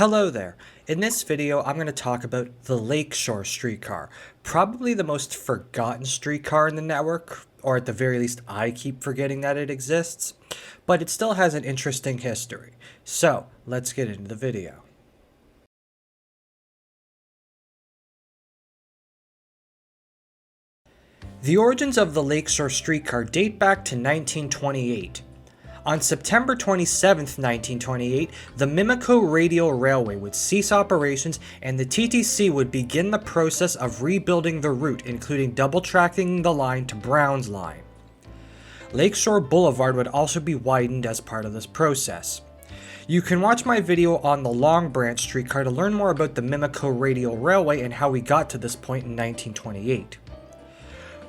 Hello there. In this video, I'm going to talk about the Lake Shore Streetcar, probably the most forgotten streetcar in the network, or at the very least I keep forgetting that it exists, but it still has an interesting history. So, let's get into the video. The origins of the Lake Shore Streetcar date back to 1928. On September 27, 1928, the Mimico Radial Railway would cease operations and the TTC would begin the process of rebuilding the route, including double-tracking the line to Brown's Line. Lakeshore Boulevard would also be widened as part of this process. You can watch my video on the Long Branch streetcar to learn more about the Mimico Radial Railway and how we got to this point in 1928.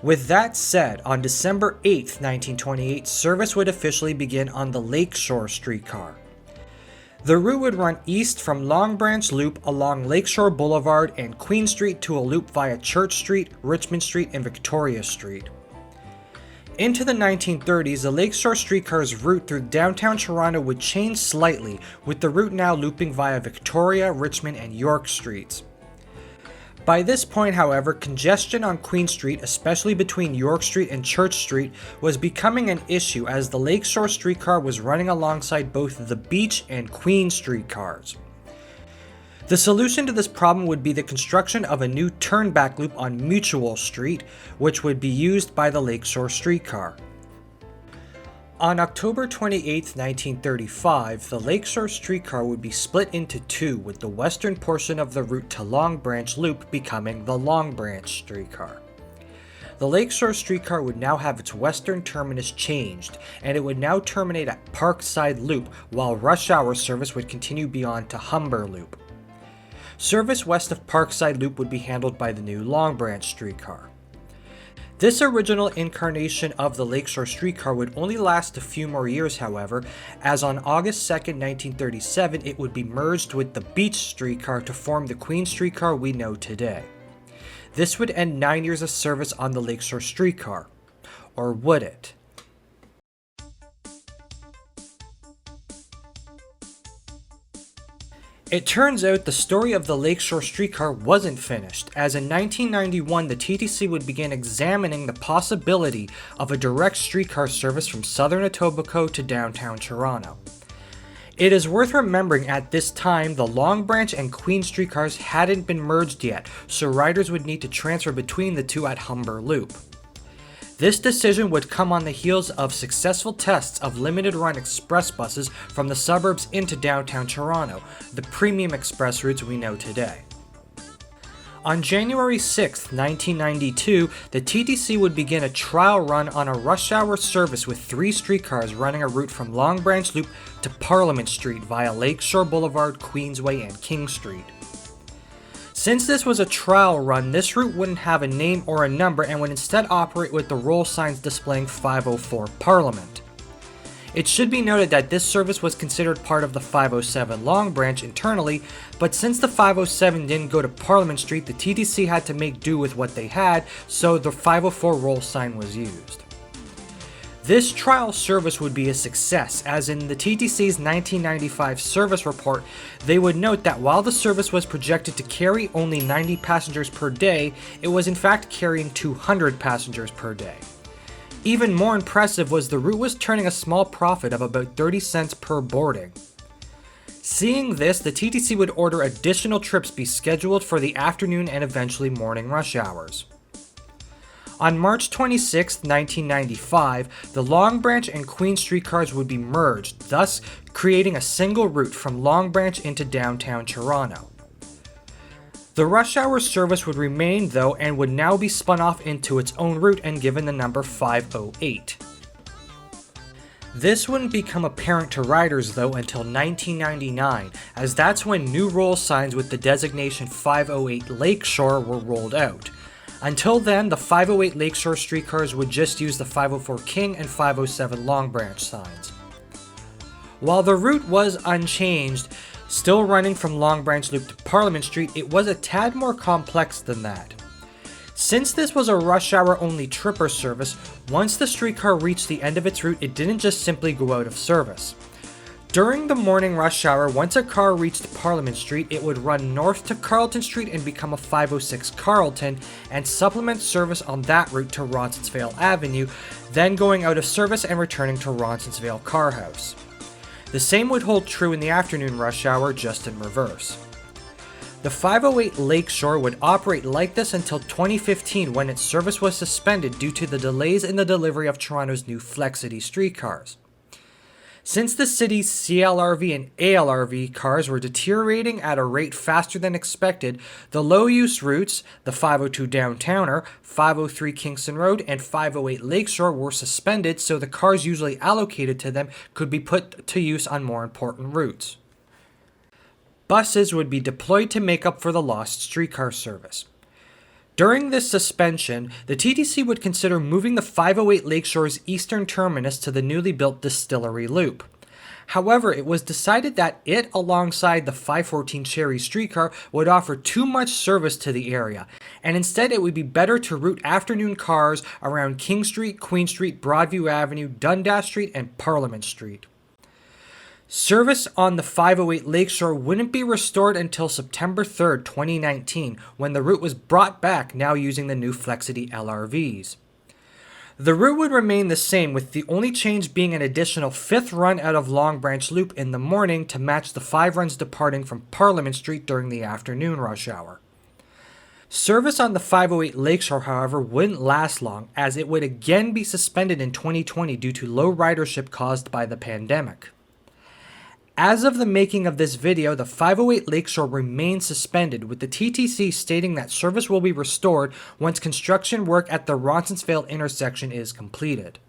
With that said, on December 8, 1928, service would officially begin on the Lake Shore Streetcar. The route would run east from Long Branch Loop along Lakeshore Boulevard and Queen Street to a loop via Church Street, Richmond Street, and Victoria Street. Into the 1930s, the Lake Shore Streetcar's route through downtown Toronto would change slightly, with the route now looping via Victoria, Richmond, and York Streets. By this point, however, congestion on Queen Street, especially between York Street and Church Street, was becoming an issue as the Lake Shore Streetcar was running alongside both the Beach and Queen streetcars. The solution to this problem would be the construction of a new turnback loop on Mutual Street, which would be used by the Lake Shore Streetcar. On October 28, 1935, the Lake Shore Streetcar would be split into two, with the western portion of the route to Long Branch Loop becoming the Long Branch Streetcar. The Lake Shore Streetcar would now have its western terminus changed, and it would now terminate at Parkside Loop, while rush hour service would continue beyond to Humber Loop. Service west of Parkside Loop would be handled by the new Long Branch Streetcar. This original incarnation of the Lake Shore Streetcar would only last a few more years, however, as on August 2, 1937, it would be merged with the Beach Streetcar to form the Queen Streetcar we know today. This would end 9 years of service on the Lake Shore Streetcar. Or would it? It turns out the story of the Lake Shore Streetcar wasn't finished, as in 1991 the TTC would begin examining the possibility of a direct streetcar service from southern Etobicoke to downtown Toronto. It is worth remembering at this time the Long Branch and Queen streetcars hadn't been merged yet, so riders would need to transfer between the two at Humber Loop. This decision would come on the heels of successful tests of limited-run express buses from the suburbs into downtown Toronto, the premium express routes we know today. On January 6, 1992, the TTC would begin a trial run on a rush-hour service with 3 streetcars running a route from Long Branch Loop to Parliament Street via Lake Shore Boulevard, Queensway, and King Street. Since this was a trial run, this route wouldn't have a name or a number and would instead operate with the roll signs displaying 504 Parliament. It should be noted that this service was considered part of the 507 Long Branch internally, but since the 507 didn't go to Parliament Street, the TTC had to make do with what they had, so the 504 roll sign was used. This trial service would be a success, as in the TTC's 1995 service report, they would note that while the service was projected to carry only 90 passengers per day, it was in fact carrying 200 passengers per day. Even more impressive was the route was turning a small profit of about 30 cents per boarding. Seeing this, the TTC would order additional trips be scheduled for the afternoon and eventually morning rush hours. On March 26, 1995, the Long Branch and Queen streetcars would be merged, thus creating a single route from Long Branch into downtown Toronto. The rush hour service would remain though and would now be spun off into its own route and given the number 508. This wouldn't become apparent to riders though until 1999, as that's when new roll signs with the designation 508 Lakeshore were rolled out. Until then, the 508 Lakeshore streetcars would just use the 504 King and 507 Long Branch signs. While the route was unchanged, still running from Long Branch Loop to Parliament Street, it was a tad more complex than that. Since this was a rush hour only tripper service, once the streetcar reached the end of its route, it didn't just simply go out of service. During the morning rush hour, once a car reached Parliament Street, it would run north to Carlton Street and become a 506 Carlton and supplement service on that route to Roncesvalles Avenue, then going out of service and returning to Roncesvalles Carhouse. The same would hold true in the afternoon rush hour, just in reverse. The 508 Lake Shore would operate like this until 2015, when its service was suspended due to the delays in the delivery of Toronto's new Flexity streetcars. Since the city's CLRV and ALRV cars were deteriorating at a rate faster than expected, the low-use routes, the 502 Downtowner, 503 Kingston Road, and 508 Lakeshore were suspended, so the cars usually allocated to them could be put to use on more important routes. Buses would be deployed to make up for the lost streetcar service. During this suspension, the TTC would consider moving the 508 Lakeshore's eastern terminus to the newly built Distillery Loop. However, it was decided that it, alongside the 514 Cherry streetcar, would offer too much service to the area, and instead it would be better to route afternoon cars around King Street, Queen Street, Broadview Avenue, Dundas Street, and Parliament Street. Service on the 508 Lakeshore wouldn't be restored until September 3rd, 2019, when the route was brought back, now using the new Flexity LRVs. The route would remain the same, with the only change being an additional 5th run out of Long Branch Loop in the morning to match the 5 runs departing from Parliament Street during the afternoon rush hour. Service on the 508 Lakeshore, however, wouldn't last long, as it would again be suspended in 2020 due to low ridership caused by the pandemic. As of the making of this video, the 508 Lakeshore remains suspended, with the TTC stating that service will be restored once construction work at the Roncesvalles intersection is completed.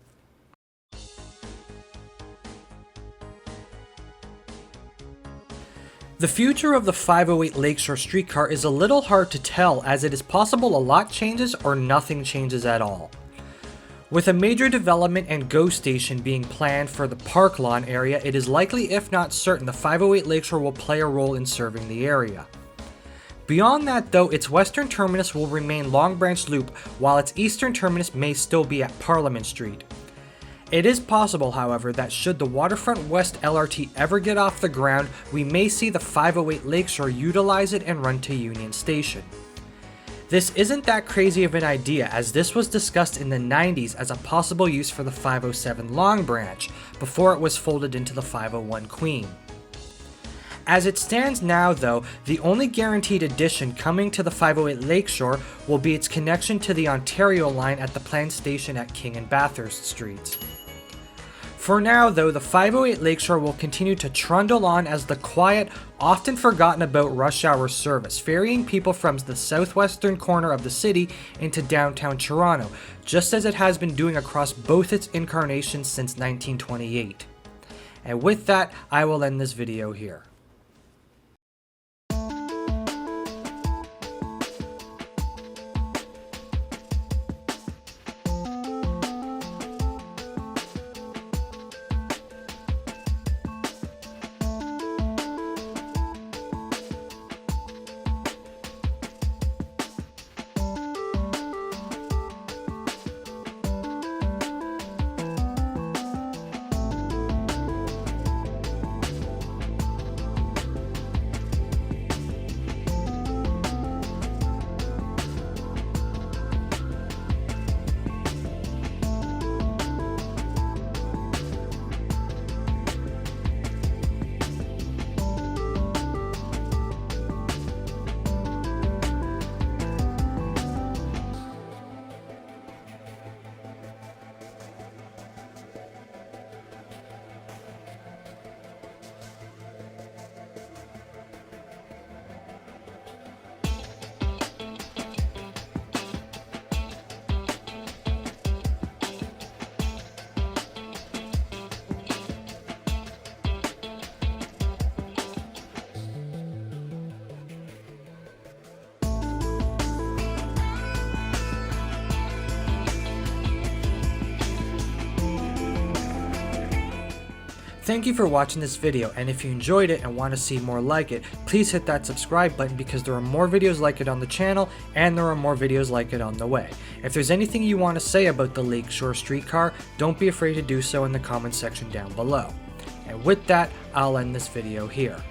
The future of the 508 Lakeshore streetcar is a little hard to tell, as it is possible a lot changes or nothing changes at all. With a major development and GO station being planned for the Park Lawn area, it is likely, if not certain, the 508 Lakeshore will play a role in serving the area. Beyond that though, its western terminus will remain Long Branch Loop, while its eastern terminus may still be at Parliament Street. It is possible, however, that should the Waterfront West LRT ever get off the ground, we may see the 508 Lakeshore utilize it and run to Union Station. This isn't that crazy of an idea, as this was discussed in the 90s as a possible use for the 507 Long Branch, before it was folded into the 501 Queen. As it stands now though, the only guaranteed addition coming to the 508 Lakeshore will be its connection to the Ontario line at the planned station at King and Bathurst Streets. For now though, the 508 Lakeshore will continue to trundle on as the quiet, often forgotten about rush hour service, ferrying people from the southwestern corner of the city into downtown Toronto, just as it has been doing across both its incarnations since 1928. And with that, I will end this video here. Thank you for watching this video, and if you enjoyed it and want to see more like it, please hit that subscribe button because there are more videos like it on the channel and there are more videos like it on the way. If there's anything you want to say about the Lake Shore Streetcar, don't be afraid to do so in the comment section down below. And And with that, I'll end this video here.